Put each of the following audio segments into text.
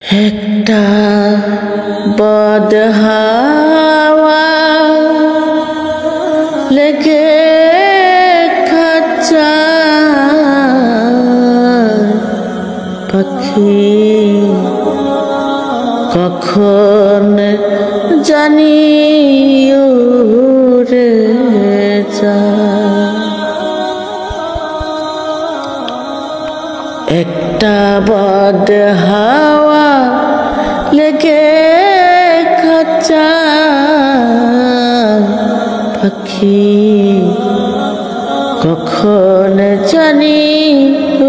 একটা বদ হাওয়া লেগে খাঁচা পাখি কখন জানি উড়ে যায়। একটা বদ হাওয়া লেগে খাঁচা পাখি কখন জানি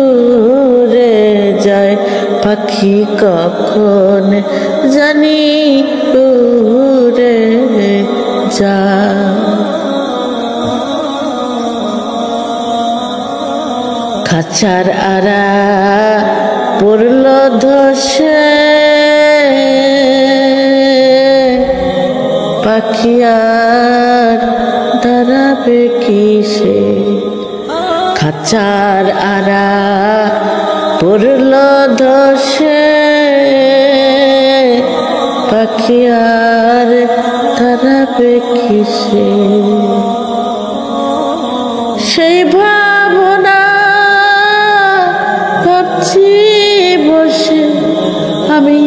উড়ে যায়। পাখি কখন জানি উড়ে যায়। খাঁচার আড়া পড়ল ধসে পাখি আর দাঁড়াবে কিসে। খাঁচার আড়া পড়ল ধসে পাখি আর দাঁড়াবে কিসে। সেই ভাবনা ভাবছি বসে আমি,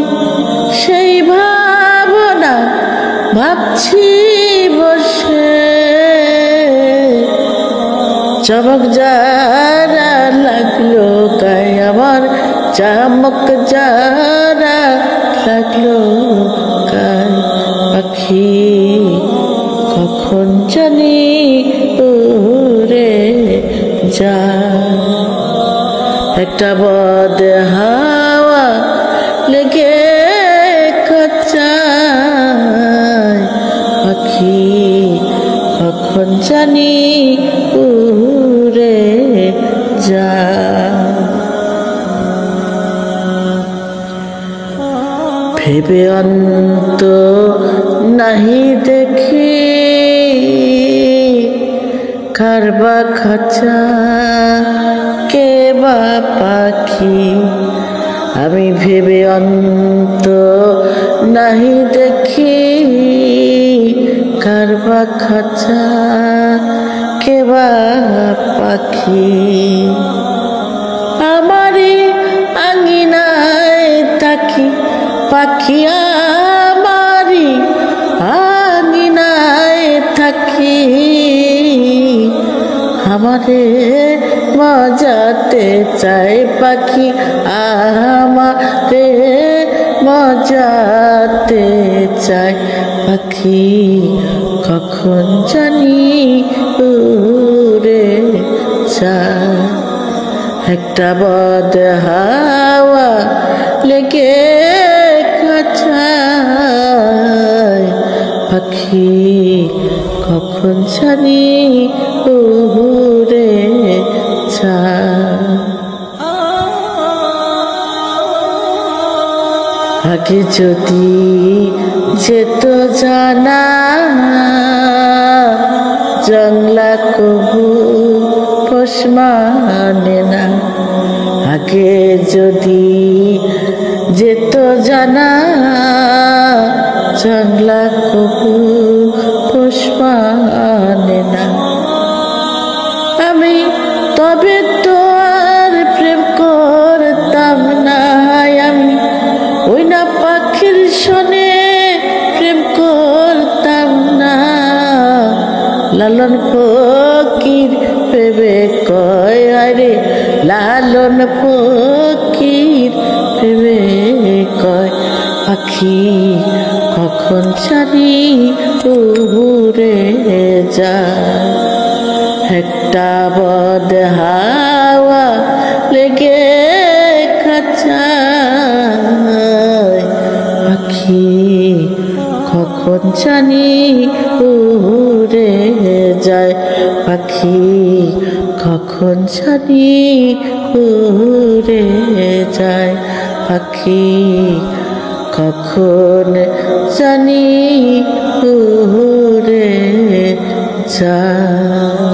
সেই ভাবনা ভাবছি বসে। চমক যারা লাগলো গায়ে আমার, চমক যারা লাগলো গায়ে। পাখি কখন জানি উড়ে যায়। একটা বদ হাওয়া লেগে খাঁচায় পাখি কখন জানি উড়ে যায়। ভেবে অন্ত নাহি দেখি কারবা খাঁচা কে বা পাখি। আমি ভেবে অন্ত নাহি দেখি কারবা খাঁচা কে বা পাখি। আমারই আঙিনায় তাকি পাখি, আমারই আঙিনায় থাকি। আমারে মজাতে চাই পাখি, আমারে মজাতে চাই পাখি কখন জানি উড়ে যায়। একটা বদ হাওয়া লেগে খাঁচায় পাখি কখন জানি উড়ে যায়। আগে যদি যেত জানা জংলা কবু পোষ মানে না। আগে যদি যেত জানা জংলা কবু পোষ মানে না। আমি তবে তো আর প্রেম করতাম না, আমি ওই না পাখির সনে প্রেম করতাম না। লালন ফকির ভেবে কয় আরে, লালন ফকির ভেবে কয় পাখি কখন জানি উড়ে যায়। একটা বদ হাওয়া লেগে খাঁচায় পাখি কখন জানি উড়ে যায়। পাখি কখন জানি উড়ে যায়। পাখি কখন জানি উড়ে যায়।